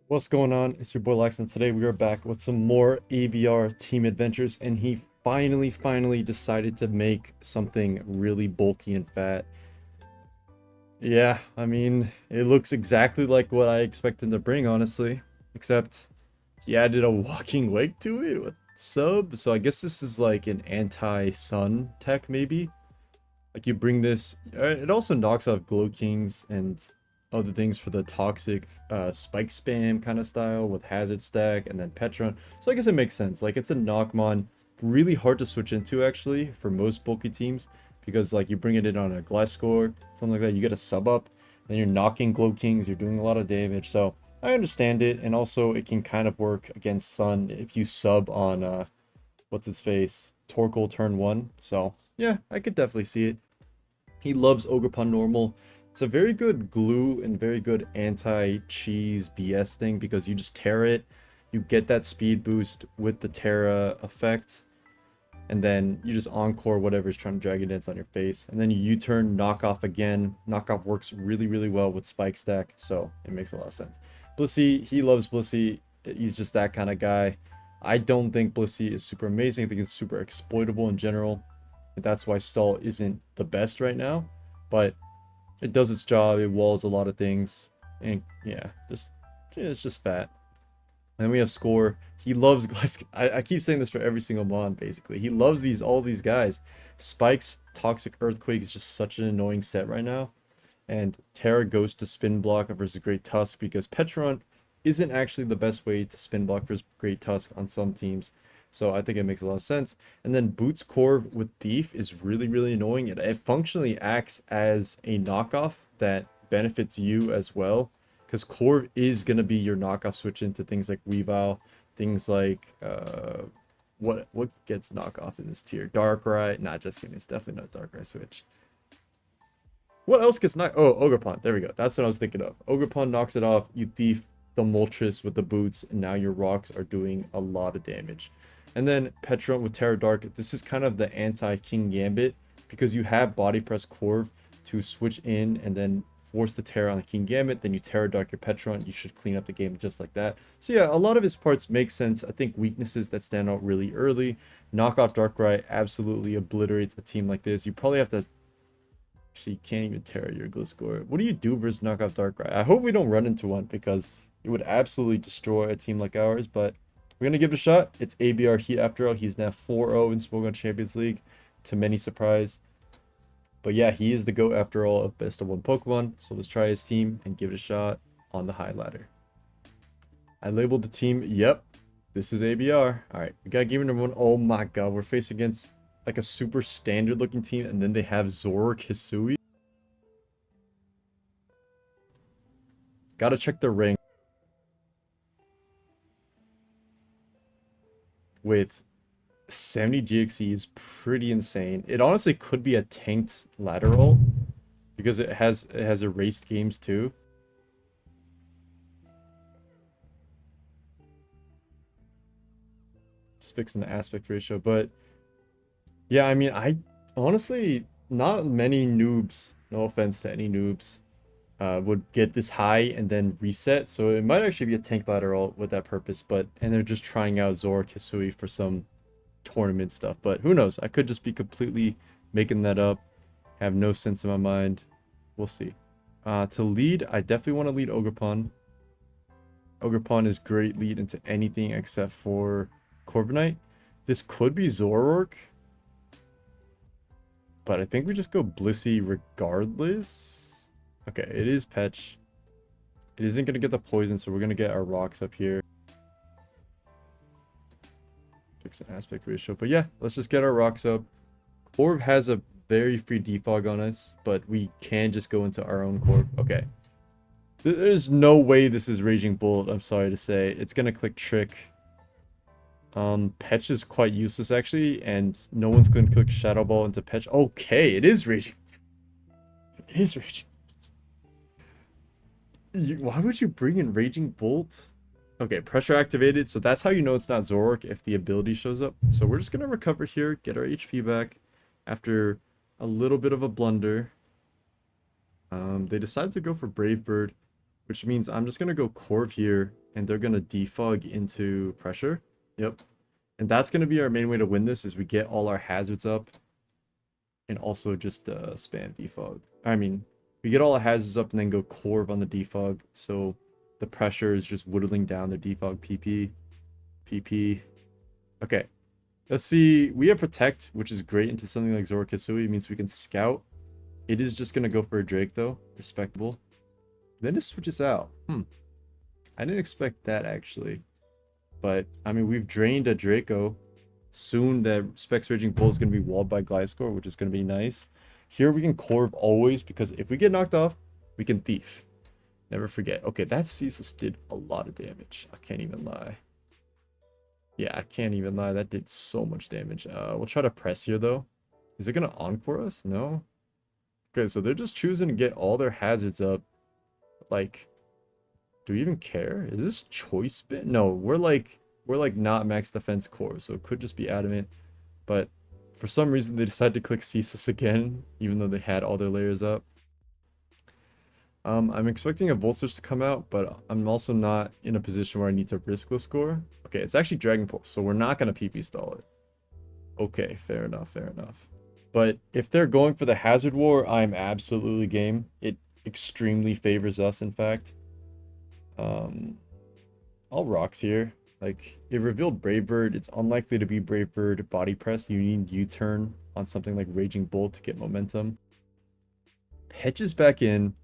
What's going on? It's your boy Lex, and today we are back with some more ABR team adventures. And he finally decided to make something really bulky and fat. Yeah, I mean, it looks exactly like what I expect him to bring, honestly. Except he added a walking leg to it with sub. So I guess this is like an anti-sun tech, maybe. Like you bring this, it also knocks off Glow Kings and other things for the toxic spike spam kind of style with Hazard Stack and then Petron. So I guess it makes sense. Like it's a Knockmon, really hard to switch into actually for most bulky teams because like you bring it in on a Glass Score, something like that, you get a sub up, then you're knocking Glow Kings, you're doing a lot of damage. So I understand it, and also it can kind of work against Sun if you sub on what's his face, Torkoal turn 1. So yeah, I could definitely see it. He loves Ogerpon normal. It's a very good glue and very good anti-cheese BS thing because you just tear it, you get that speed boost with the Terra effect, and then you just encore whatever's trying to Dragon Dance on your face. And then you U-turn, knock off again. Knockoff works really well with Spike Stack, so it makes a lot of sense. Blissey, he loves Blissey. He's just that kind of guy. I don't think Blissey is super amazing. I think it's super exploitable in general. That's why Stall isn't the best right now, but it does its job. It walls a lot of things, and yeah, it's just fat. And then we have Score. He loves Glass. I keep saying this for every single mon, basically. He loves all these guys. Spike's Toxic Earthquake is just such an annoying set right now. And Terra goes to spin block versus Great Tusk because Petron isn't actually the best way to spin block versus Great Tusk on some teams. So I think it makes a lot of sense. And then Boots Corv with Thief is really annoying. It functionally acts as a knockoff that benefits you as well. Because Corv is going to be your knockoff switch into things like Weavile, things like what gets knockoff in this tier? Darkrai. Not just kidding. It's definitely not Darkrai switch. What else gets knocked? Oh, Ogerpon. There we go. That's what I was thinking of. Ogerpon knocks it off. You thief the Moltres with the boots, and now your rocks are doing a lot of damage. And then Petron with Terra Dark. This is kind of the anti-King Gambit because you have Body Press Corv to switch in and then force the Terra on the King Gambit. Then you Terra Dark your Petron. You should clean up the game just like that. So yeah, a lot of his parts make sense. I think weaknesses that stand out really early. Knockoff Darkrai absolutely obliterates a team like this. You probably have to. Actually, you can't even tear your Gliscor. What do you do versus Knockoff Darkrai? I hope we don't run into one because it would absolutely destroy a team like ours, but we're going to give it a shot. It's ABR Heat after all. He's now 4-0 in Spogon Champions League, to many surprise. But yeah, he is the GOAT after all of best of one Pokemon. So let's try his team and give it a shot on the high ladder. I labeled the team. Yep, this is ABR. All right, we got game number 1. Oh my god, we're facing against like a super standard looking team, and then they have Zor-Hisui. Gotta check the ring with 70 GXE is pretty insane. It honestly could be a tanked lateral because it has erased games too. Just fixing the aspect ratio, but yeah, I mean, I honestly not many noobs. No offense to any noobs. Would get this high and then reset. So it might actually be a tank lateral with that purpose, but and they're just trying out Zor-Hisui for some tournament stuff. But who knows? I could just be completely making that up. Have no sense in my mind. We'll see. To lead, I definitely want to lead Ogerpon. Ogerpon is great lead into anything except for Corviknight. This could be Zoroark, but I think we just go Blissey regardless. Okay, it is Petch. It isn't going to get the poison, so we're going to get our rocks up here. Fix an aspect ratio. But yeah, let's just get our rocks up. Corv has a very free defog on us, but we can just go into our own Corv. Okay. There's no way this is Raging Bolt, I'm sorry to say. It's going to click Trick. Petch is quite useless actually, and no one's going to click Shadow Ball into Petch. Okay, it is Raging. It is Raging. Why would you bring in Raging Bolt? Okay, pressure activated. So that's how you know it's not Zoroark if the ability shows up. So we're just going to recover here, get our HP back after a little bit of a blunder. They decided to go for Brave Bird, which means I'm just going to go Corv here and they're gonna defog into pressure. Yep. And that's gonna be our main way to win this is we get all our hazards up and also just spam defog. I mean, we get all the hazards up and then go Corv on the defog. So the pressure is just whittling down the defog PP. PP. Okay. Let's see. We have Protect, which is great into something like Zor-Hisui. It means we can scout. It is just going to go for a Drake, though. Respectable. Then it switches out. I didn't expect that, actually. But, I mean, we've drained a Draco. Soon, the Specs Raging Bull is going to be walled by Gliscor, which is going to be nice. Here, we can Corv always, because if we get knocked off, we can Thief. Never forget. Okay, that Ceaseless did a lot of damage. I can't even lie. Yeah, I can't even lie. That did so much damage. We'll try to press here, though. Is it going to Encore us? No? Okay, so they're just choosing to get all their hazards up. Like, do we even care? Is this choice spin? No, we're like not max defense core, so it could just be adamant. But for some reason, they decided to click Ceaseless again, even though they had all their layers up. I'm expecting a Volt Switch to come out, but I'm also not in a position where I need to risk the score. Okay, it's actually Dragon Pulse, so we're not going to PP stall it. Okay, fair enough, fair enough. But if they're going for the Hazard War, I'm absolutely game. It extremely favors us, in fact. All rocks here. Like, it revealed Brave Bird. It's unlikely to be Brave Bird body press. You need U-turn on something like Raging Bolt to get momentum. Petches back in.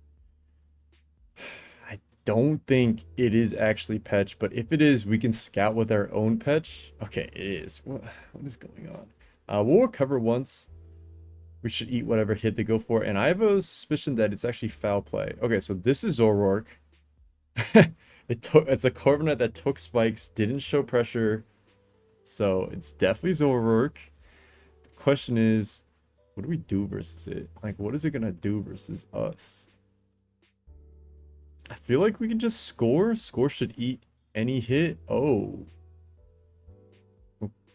I don't think it is actually Petch, but if it is, we can scout with our own Petch. Okay, it is. What is going on? We'll recover once. We should eat whatever hit they go for, and I have a suspicion that it's actually foul play. Okay, so this is Zoroark. It's a Corviknight that took spikes, didn't show pressure, so it's definitely Zoroark. The question is, what do we do versus it? Like, what is it gonna do versus us? I feel like we can just score. Score should eat any hit. Oh.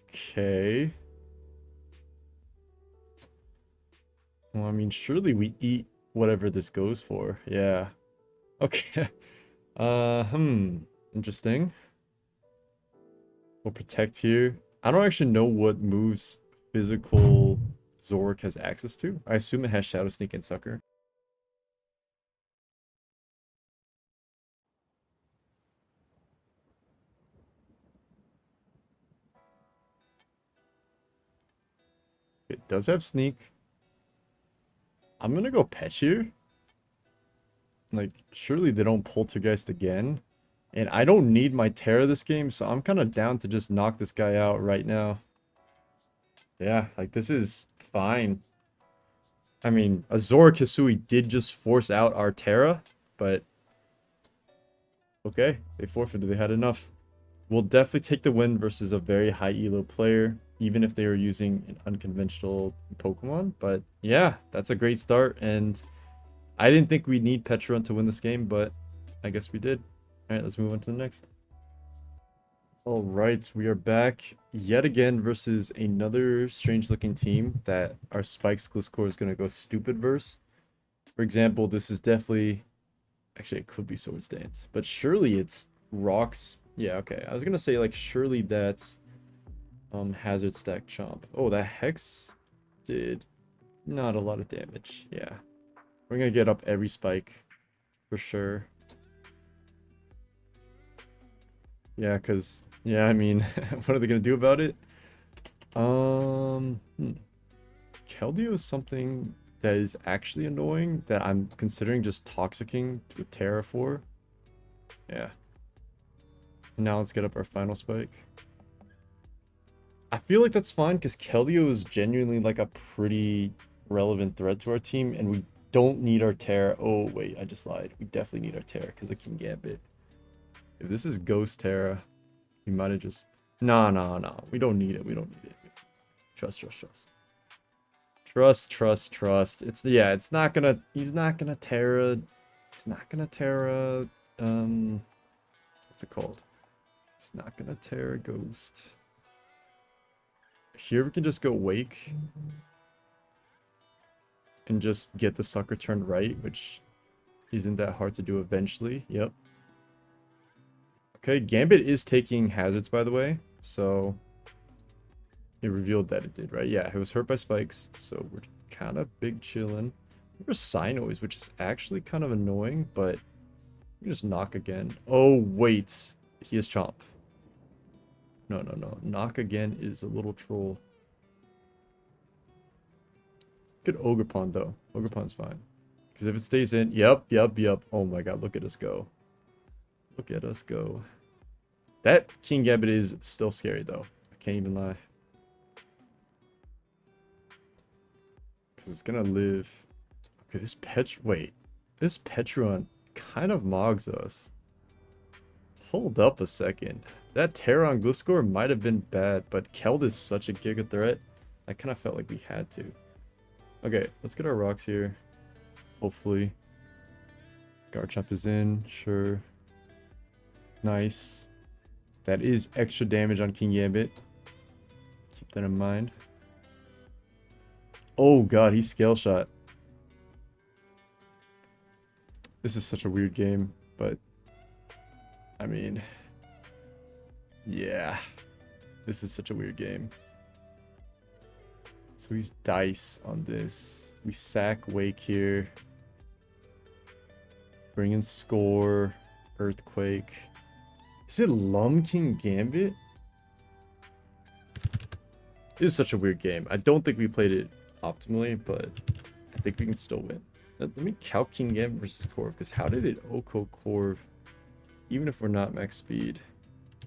Okay. Well, I mean, surely we eat whatever this goes for. Yeah. Okay. Interesting. We'll protect here. I don't actually know what moves physical Zoroark has access to. I assume it has Shadow Sneak and Sucker. It does have Sneak. I'm gonna go Petch here. Like, surely they don't Poltergeist again. And I don't need my Terra this game, so I'm kind of down to just knock this guy out right now. Yeah, like, this is fine. I mean, a Zor-Hisui did just force out our Terra, but okay, they forfeited. They had enough. We'll definitely take the win versus a very high elo player, even if they were using an unconventional Pokemon. But yeah, that's a great start, and I didn't think we'd need Petron to win this game, but I guess we did. All right, let's move on to the next. All right, we are back yet again versus another strange-looking team that our Spikes Gliscor is going to go stupid verse. For example, this is definitely... Actually, it could be Swords Dance, but surely it's Rocks. Yeah, okay. I was going to say, like, surely that's Hazard Stack Chomp. Oh, that Hex did not a lot of damage. Yeah. We're going to get up every Spike for sure. Yeah, because, yeah, I mean, what are they going to do about it? Keldeo is something that is actually annoying that I'm considering just toxicking to Terra for. Yeah. Now let's get up our final spike. I feel like that's fine because Keldeo is genuinely like a pretty relevant threat to our team, and we don't need our Terra. Oh, wait, I just lied. We definitely need our Terra because it can Gambit. If this is Ghost Terra, we might have just... No. We don't need it. We don't need it. Trust. Trust. It's not gonna... He's not gonna Terra... He's not gonna Terra... What's it called? He's not gonna Terra Ghost. Here we can just go Wake. And just get the sucker turned right, which isn't that hard to do eventually. Yep. Okay, Gambit is taking hazards, by the way. So it revealed that it did, right? Yeah, it was hurt by spikes. So we're kind of big chilling. There's Psy noise, which is actually kind of annoying, but we just knock again. Oh, wait. He is Chomp. No, no, no. Knock again is a little troll. Good Ogre Pawn, though. Ogre Pawn's fine. Because if it stays in... Yep, yep, yep. Oh my god, look at us go. Look at us go. That King Gambit is still scary, though. I can't even lie. Because it's gonna live... Okay, this Wait. This Petron kind of mogs us. Hold up a second. That Terror on Gliscor might have been bad, but Keld is such a giga threat. I kind of felt like we had to. Okay, let's get our rocks here. Hopefully. Garchomp is in, sure. Nice. That is extra damage on King Gambit. Keep that in mind. Oh god, he scale shot. This is such a weird game, but I mean, yeah. This is such a weird game. So he's dice on this. We sack Wake here. Bring in Score. Earthquake. Is it Lum King Gambit? This is such a weird game. I don't think we played it optimally, but I think we can still win. Let me calc King Gambit versus Corv, because how did it Oko Corv, even if we're not max speed?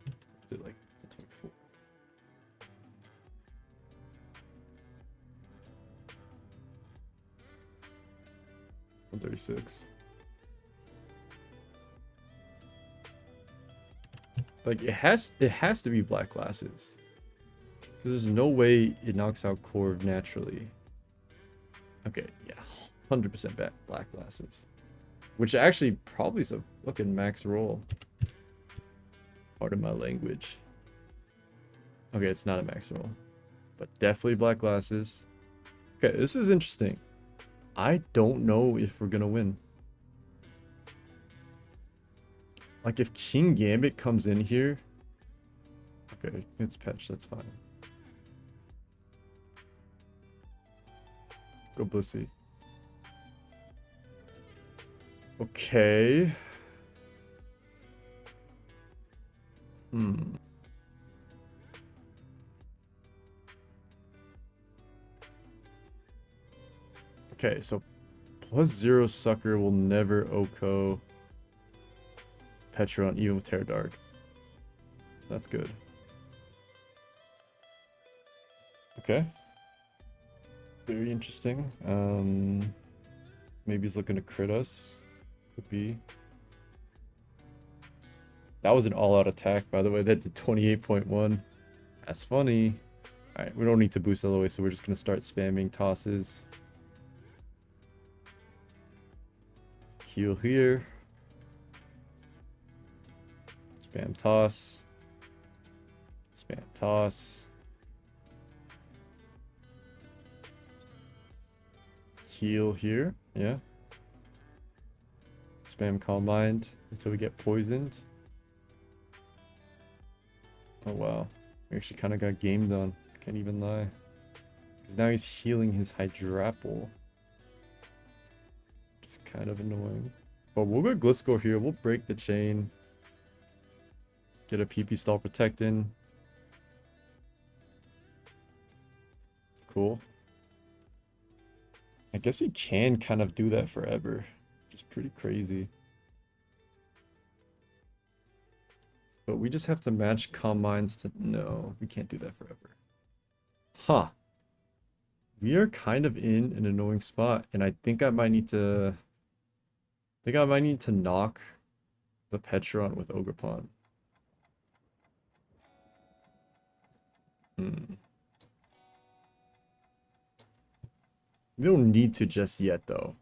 Is it like 24? 136. Like it has to be black glasses. Because there's no way it knocks out Corv naturally. Okay, yeah. 100% black glasses. Which actually probably is a fucking max roll. Pardon my language. Okay, it's not a max roll. But definitely black glasses. Okay, this is interesting. I don't know if we're gonna win. Like, if King Gambit comes in here... Okay, it's Petch, that's fine. Go Blissey. Okay. Okay, so +0 Sucker will never Oko Petron, even with Terra Dark. That's good. Okay. Very interesting. Maybe he's looking to crit us. Could be. That was an all-out attack, by the way. That did 28.1. That's funny. Alright, we don't need to boost all the way, so we're just going to start spamming tosses. Heal here. Spam toss. Spam toss. Heal here. Yeah. Spam Calm Mind until we get poisoned. Oh wow. We actually kind of got gamed on. Can't even lie. Because now he's healing his Hydrapple. Just kind of annoying. But we'll go Gliscor here. We'll break the chain. Get a PP stall protecting. Cool. I guess he can kind of do that forever. Which is pretty crazy. But we just have to match Calm Minds to... No, we can't do that forever. Huh. We are kind of in an annoying spot. And I think I might need to... knock the Petron with Ogre Pawn. We don't need to just yet, though.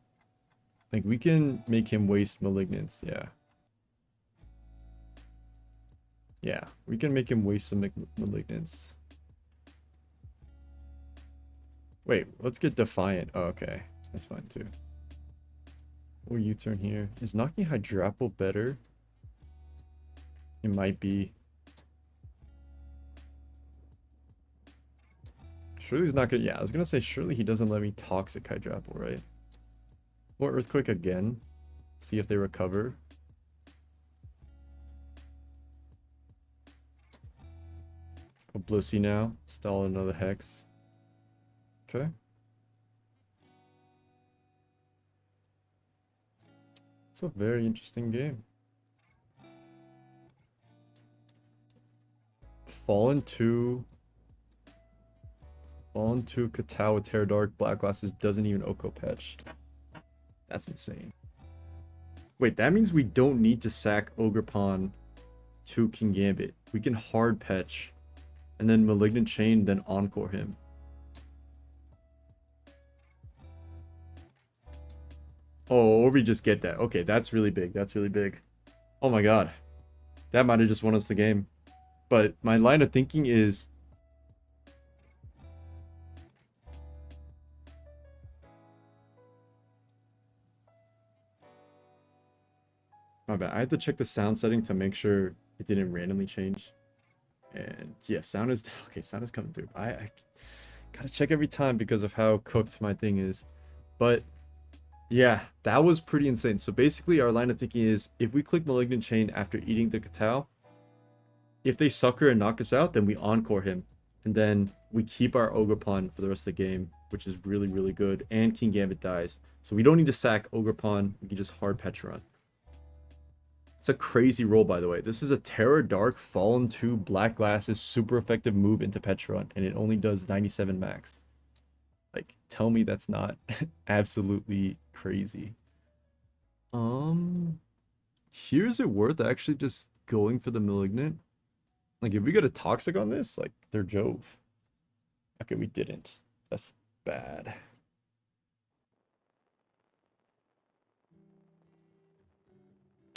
Like, we can make him waste Malignance, yeah. Yeah, we can make him waste some Malignance. Wait, let's get Defiant. Oh, okay. That's fine, too. Or U-turn here. Is knocking Hydrapple better? It might be. Surely he's not gonna... Yeah, I was gonna say, surely he doesn't let me Toxic Hydrapple, right? Or Earthquake again. See if they recover. A Blissey now. Stall another Hex. Okay. It's a very interesting game. Fallen 2. Fallen 2 Katao with Terra Dark. Black Glasses doesn't even Oko Patch. That's insane. Wait, that means we don't need to sack Ogerpon to King Gambit. We can hard patch and then Malignant Chain, then Encore him. Oh, or we just get that. Okay, that's really big. That's really big. Oh my god. That might have just won us the game. But my line of thinking is... My bad. I had to check the sound setting to make sure it didn't randomly change. And yeah, sound is... Okay, sound is coming through. I gotta check every time because of how cooked my thing is. But yeah, that was pretty insane. So basically our line of thinking is if we click Malignant Chain after eating the Katao, if they sucker and knock us out, then we Encore him. And then we keep our Ogerpon for the rest of the game, which is really, really good. And King Gambit dies. So we don't need to sack Ogerpon. We can just hard patch run. It's a crazy roll, by the way. This is a Terra Dark Fallen 2 Black Glasses super effective move into Petron, and it only does 97 max. Like, tell me that's not absolutely crazy. Here is it worth actually just going for the Malignant? Like, if we get a Toxic on this, like, they're Jove. Okay, we didn't. That's bad.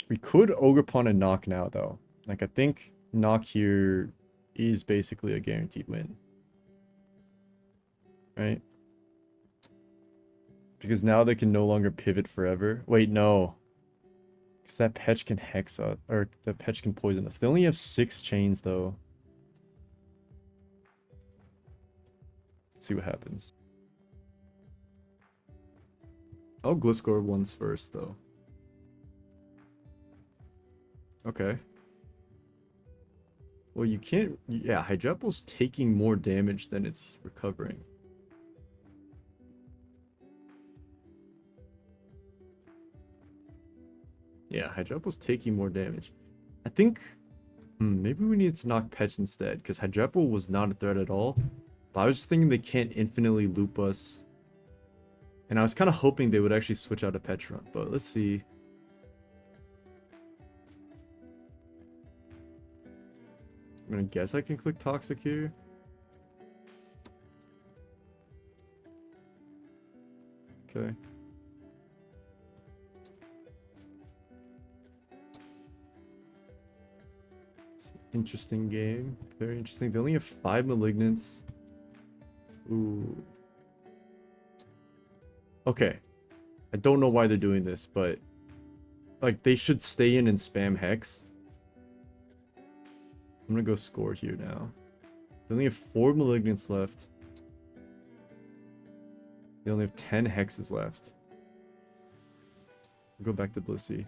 We could Ogerpon and knock now, though. Like, I think knock here is basically a guaranteed win. Right? Because now they can no longer pivot forever. Wait, no. Because that Petch can Hex us, or the Petch can poison us. They only have 6 chains, though. Let's see what happens. I'll Gliscor once first, though. Okay. Well, you can't... Yeah, Hydrapple's taking more damage than it's recovering. Yeah, Hydrapple's taking more damage. I think... maybe we need to knock Petch instead, because Hydrapple was not a threat at all. But I was just thinking they can't infinitely loop us. And I was kind of hoping they would actually switch out a Petron, but let's see. I'm gonna guess I can click Toxic here. Okay. It's an interesting game. Very interesting. They only have 5 Malignants. Ooh. Okay. I don't know why they're doing this, but... Like, they should stay in and spam Hex. I'm gonna go score here now. They only have 4 Malignants left. They only have 10 Hexes left. Go back to Blissey.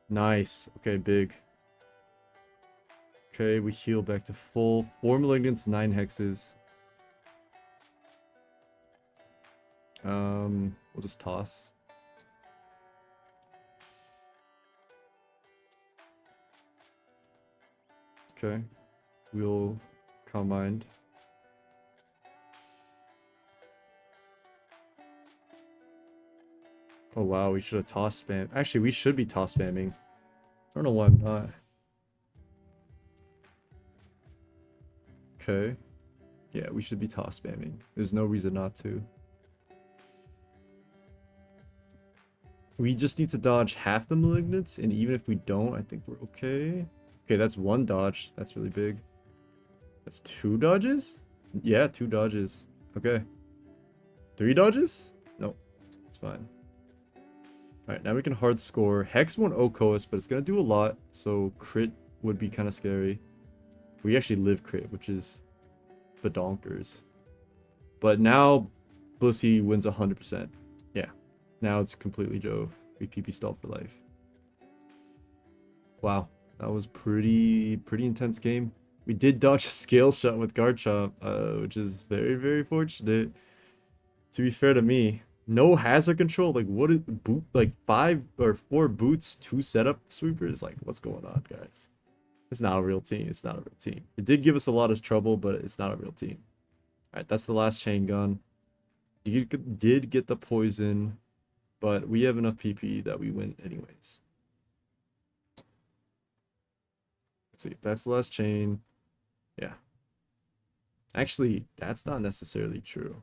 Nice. Okay, big. Okay, we heal back to full. 4 Malignants, 9 Hexes. We'll just toss. Okay. We'll Calm Mind. Oh wow, we should have toss spam. Actually, we should be toss spamming. I don't know why I'm not. Okay. Yeah, we should be toss spamming. There's no reason not to. We just need to dodge half the Malignants, and even if we don't, I think we're okay. Okay, that's 1 dodge. That's really big. That's 2 dodges? Yeah, 2 dodges. Okay. 3 dodges? Nope. It's fine. Alright, now we can hard score. Hex won't OHKO us, but it's gonna do a lot. So crit would be kind of scary. We actually live crit, which is badonkers. But now, Blissey wins 100%. Yeah. Now it's completely Jove. We PP stall for life. Wow. That was pretty intense game. We did dodge a scale shot with guard chop, which is very, very fortunate. To be fair to me, no hazard control. Like, what is boot? Like 5 or 4 boots, 2 setup sweepers. Like, what's going on, guys? It's not a real team. It's not a real team. It did give us a lot of trouble, but it's not a real team. All right, that's the last chain gun. You did get the poison, but we have enough PP that we win anyways. Let's see. That's the last chain. Yeah. Actually, that's not necessarily true.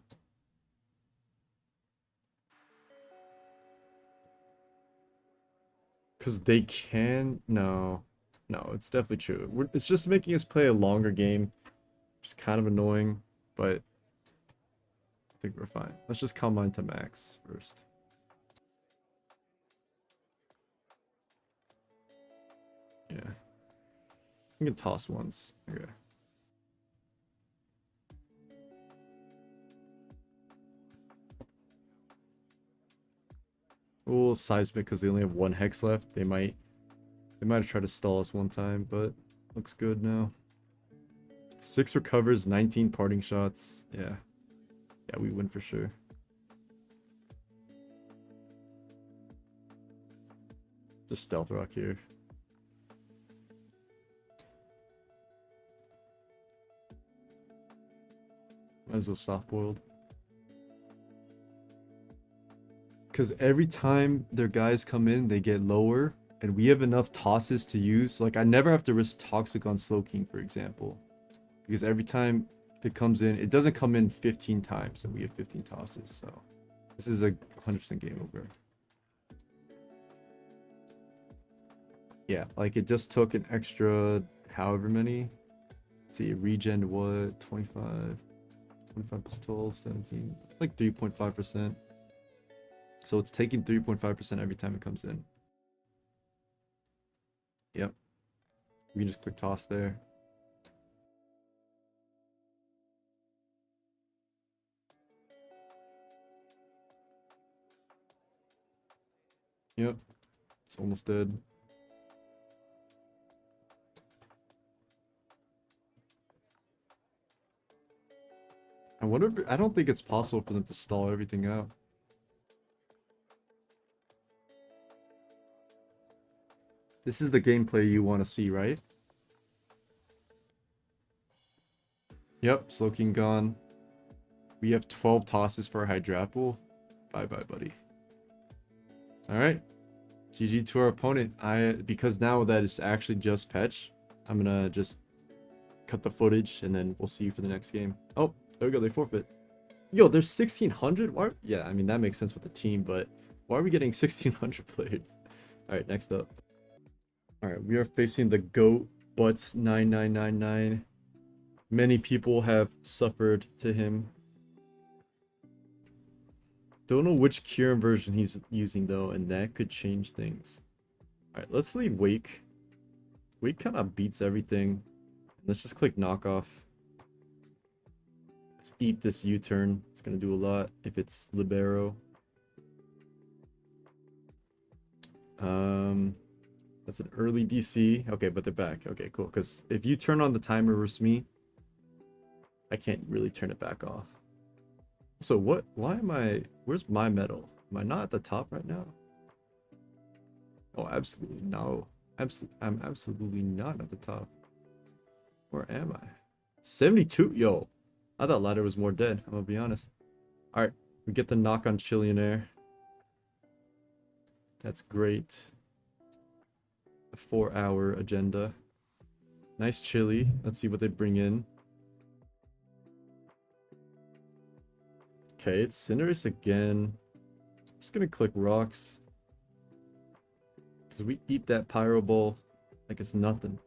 Because they can... No. No, it's definitely true. It's just making us play a longer game. It's kind of annoying, but I think we're fine. Let's just combine to max first. Yeah. We can toss once. Okay. We'll seismic because they only have 1 hex left. They might have tried to stall us one time, but looks good now. 6 recovers, 19 parting shots. Yeah. Yeah, we win for sure. Just stealth rock here. Might as well soft boiled. Because every time their guys come in, they get lower, and we have enough tosses to use. Like, I never have to risk Toxic on Slowking, for example. Because every time it comes in, it doesn't come in 15 times, and we have 15 tosses, so... This is a 100% game over. Yeah, like, it just took an extra however many. Let's see, regen what? 25? 25 plus 12, 17, like 3.5%. So it's taking 3.5% every time it comes in. Yep. We can just click toss there. Yep. It's almost dead. I wonder if, I don't think it's possible for them to stall everything out. This is the gameplay you want to see, right? Yep, Slowking gone. We have 12 tosses for Hydrapple. Bye-bye, buddy. Alright. GG to our opponent. Because now that it's actually just Petch, I'm gonna just cut the footage and then we'll see you for the next game. Oh, there we go, they forfeit. Yo, there's 1,600? Why? Yeah, I mean, that makes sense with the team, but why are we getting 1,600 players? Alright, next up. Alright, we are facing the GOAT, but 9999. Many people have suffered to him. Don't know which Kieran version he's using though, and that could change things. Alright, let's leave Wake. Wake kind of beats everything. Let's just click knockoff. Let's eat this U-turn. It's gonna do a lot if it's Libero. That's an early DC. Okay, but they're back. Okay, cool. Because if you turn on the timer versus me, I can't really turn it back off. So what? Why am I? Where's my medal? Am I not at the top right now? Oh, absolutely no. I'm absolutely not at the top. Where am I? 72. Yo, I thought ladder was more dead. I'm gonna be honest. All right, we get the knock on Chillionaire. That's great. A 4-hour agenda. Nice chili. Let's see what they bring in. Okay, it's Cinderace again. I'm just gonna click rocks. Because we eat that Pyro Ball like it's nothing.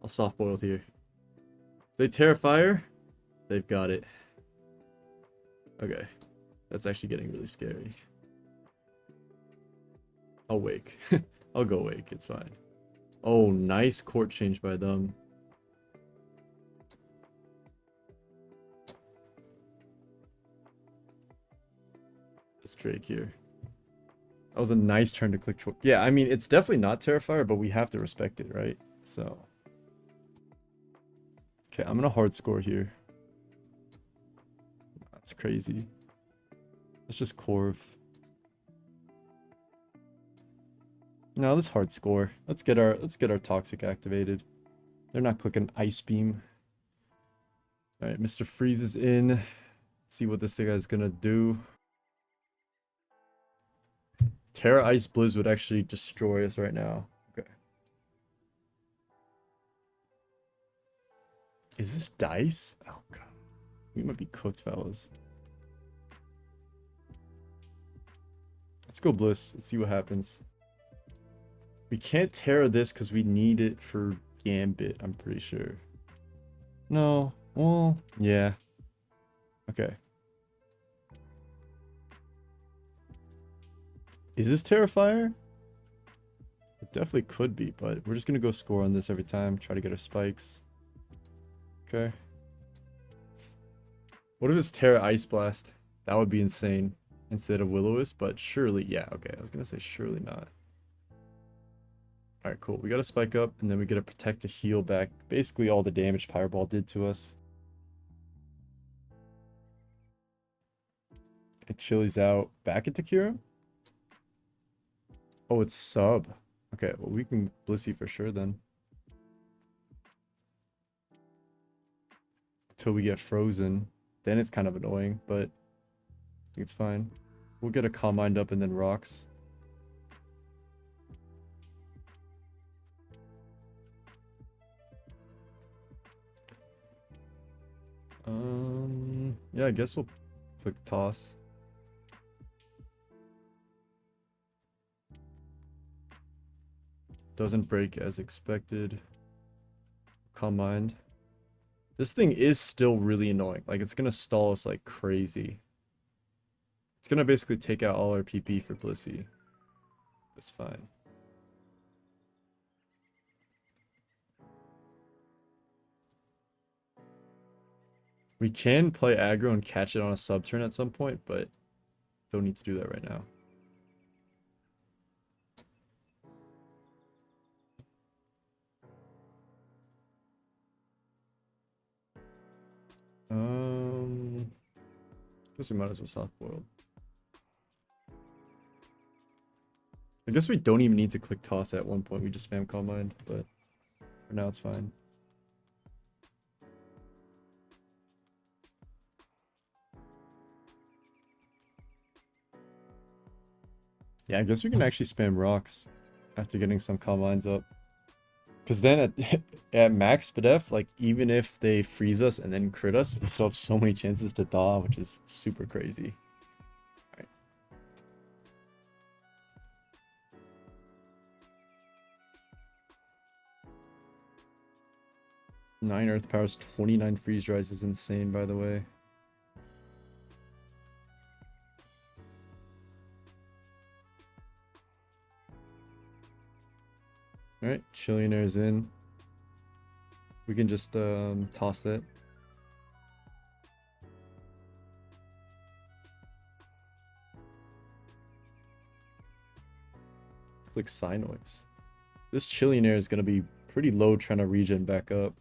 I'll soft boil here. If they Terrifier, they've got it. Okay. That's actually getting really scary. I'll wake. I'll go wake, it's fine. Oh, nice court change by them. This Drake here. That was a nice turn to click. Yeah, I mean, it's definitely not Terrifier, but we have to respect it, right? So. Okay, I'm gonna hard score here. That's crazy. Let's just Corv. No, let's hard score. Let's get our toxic activated. They're not clicking Ice Beam. Alright, Mr. Freeze is in. Let's see what this thing is gonna do. Terra Ice Blizz would actually destroy us right now. Okay. Is this dice? Oh god. We might be cooked, fellas. Let's go Bliss. Let's see what happens. We can't Terra this because we need it for Gambit, I'm pretty sure. No. Well, yeah. Okay. Is this Terrifier? It definitely could be, but we're just going to go score on this every time. Try to get our spikes. Okay. What if it's Terra Ice Blast? That would be insane instead of Will-O-Wisp, but surely, yeah, okay. I was going to say surely not. Alright, cool. We got to spike up, and then we get to protect to heal back basically all the damage Fireball did to us. It chilies out back into Kira. Oh, it's sub. Okay, well, we can Blissey for sure then. Until we get frozen. Then it's kind of annoying, but I think it's fine. We'll get a Calm Mind up and then rocks. Yeah, I guess we'll click toss. Doesn't break as expected. Calm Mind. This thing is still really annoying. Like, it's gonna stall us like crazy. It's gonna basically take out all our PP for Blissey. That's fine. We can play aggro and catch it on a sub turn at some point, but don't need to do that right now. Guess we might as well soft boil. I guess we don't even need to click toss at one point. We just spam Calm Mind, but for now it's fine. Yeah, I guess we can actually spam rocks after getting some Calm Minds up. Because then at max SPDF, like, even if they freeze us and then crit us, we still have so many chances to daw, which is super crazy. Alright. 9 Earth Powers, 29 Freeze Dries is insane, by the way. Alright, Chillionaire's in. We can just toss that. Click Psynoise. This Chillionaire is going to be pretty low trying to regen back up.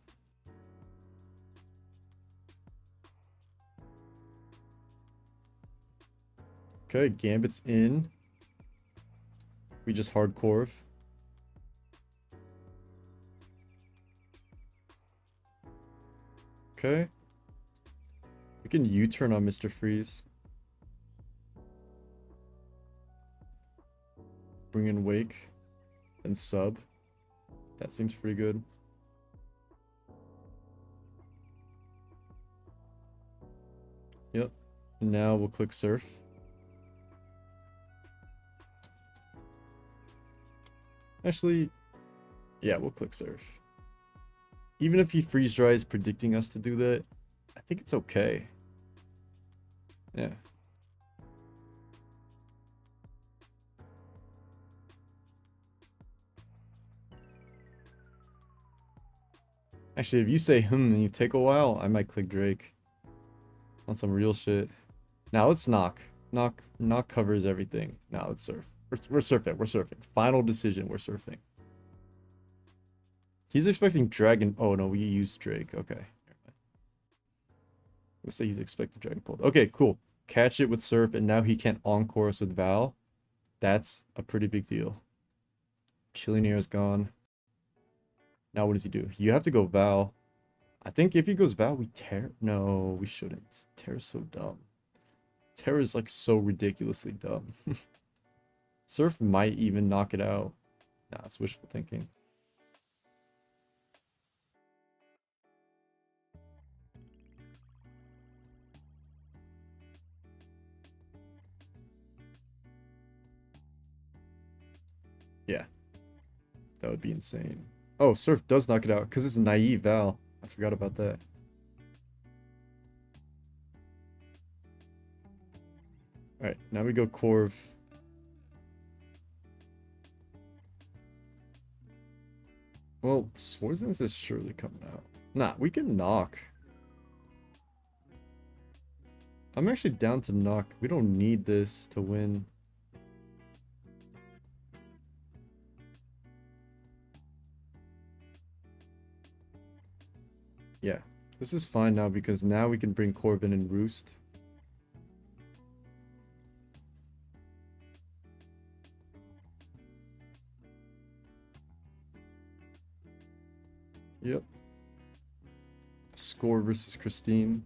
Okay, Gambit's in. We just hard Corv. Okay. We can U-turn on Mr. Freeze. Bring in Wake. And sub. That seems pretty good. Yep. Now we'll click Surf. Actually, yeah, we'll click Surf. Even if he freeze dries predicting us to do that, I think it's okay. Yeah. Actually, if you say and you take a while, I might click Drake on some real shit. Now let's knock. Knock covers everything. Now let's surf. We're surfing. We're surfing. Final decision. We're surfing. He's expecting Dragon. Oh no, we used Drake. Okay. Let's say he's expecting Dragon Pult. Okay, cool. Catch it with Surf, and now he can't encore us with Val. That's a pretty big deal. Chillionaire is gone. Now what does he do? You have to go Val. I think if he goes Val, we tear. No, we shouldn't. Terra's so dumb. Terra's like so ridiculously dumb. Surf might even knock it out. Nah, it's wishful thinking. Yeah, that would be insane. Oh, Surf does knock it out because it's naive Val. I forgot about that. Alright, now we go Corv. Well, Swordsdance is surely coming out. Nah, we can knock. I'm actually down to knock. We don't need this to win. Yeah, this is fine now because now we can bring Corbin and Roost. Yep. Score versus Christine.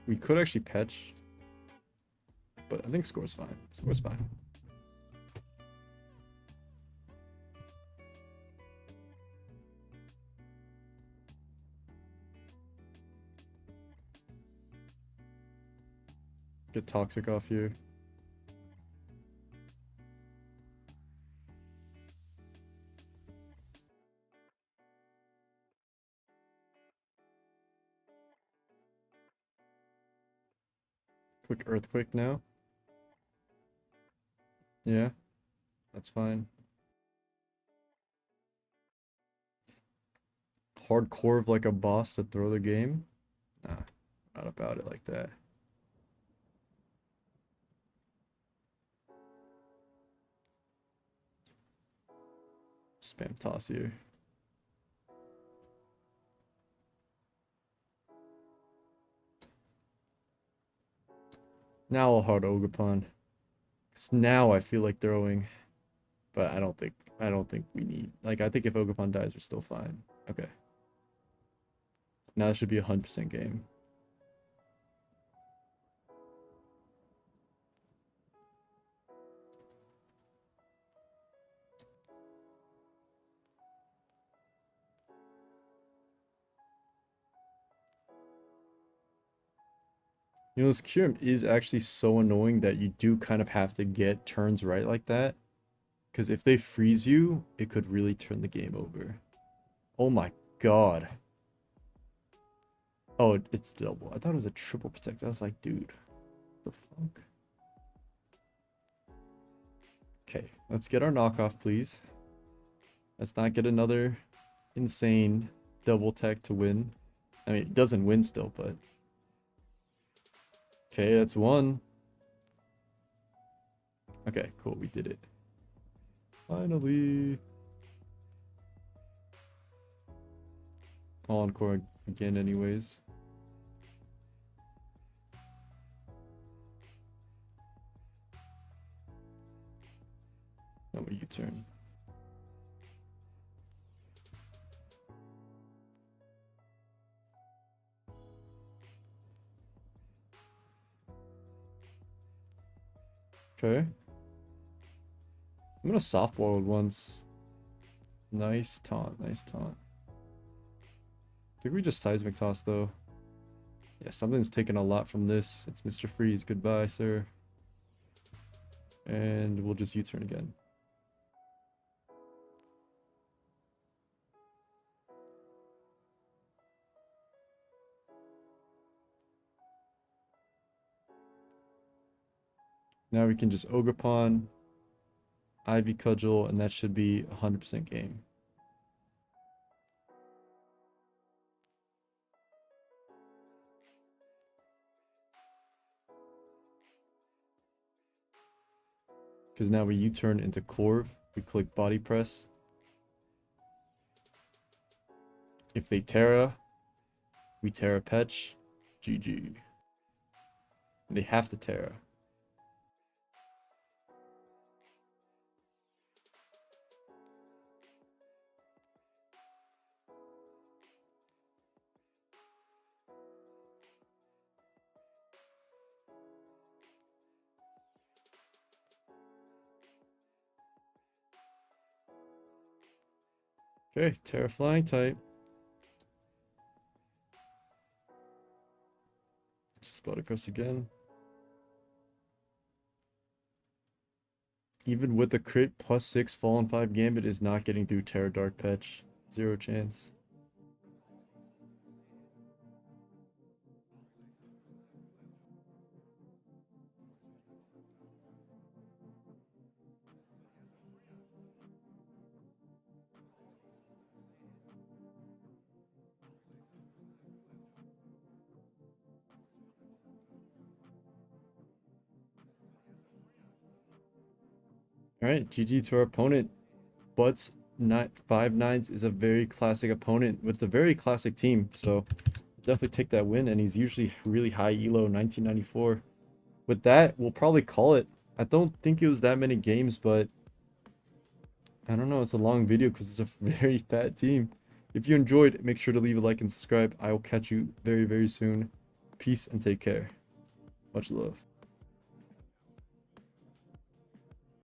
We could actually patch, but I think Score's fine. Score's fine. Get Toxic off here. Click Earthquake now. Yeah, that's fine. Hardcore like a boss to throw the game? Nah, not about it like that. Spam toss here. Now I'll hard Ogerpon. Cause now I feel like throwing. But I don't think we need, like, I think if Ogerpon dies we're still fine. Okay. Now it should be 100% game. You know, this Kyurem is actually so annoying that you do kind of have to get turns right like that. Because if they freeze you, it could really turn the game over. Oh my god. Oh, it's double. I thought it was a triple protect. I was like, dude, what the fuck? Okay, let's get our knockoff, please. Let's not get another insane double tech to win. I mean, it doesn't win still, but... Okay, that's one. Okay, cool, we did it. Finally. I'll encore again anyways. Now a U-turn. Okay. I'm gonna softball it once. Nice taunt, nice taunt. I think we just seismic toss though. Yeah, something's taken a lot from this. It's Mr. Freeze. Goodbye, sir. And we'll just U-turn again. Now we can just Ogerpon, Ivy Cudgel, and that should be 100% game. Because now we U-turn into Corv. We click body press. If they Terra, we Terra Petch. GG. They have to Terra. Okay, Terra Flying type. Just body press again. Even with the crit +6 Fallen 5 Gambit is not getting through Terra Dark Petch. 0 chance. Alright, GG to our opponent. But not 5-9s is a very classic opponent with a very classic team. So definitely take that win. And he's usually really high elo, 1994. With that, we'll probably call it. I don't think it was that many games, but I don't know. It's a long video because it's a very fat team. If you enjoyed, make sure to leave a like and subscribe. I will catch you very, very soon. Peace and take care. Much love.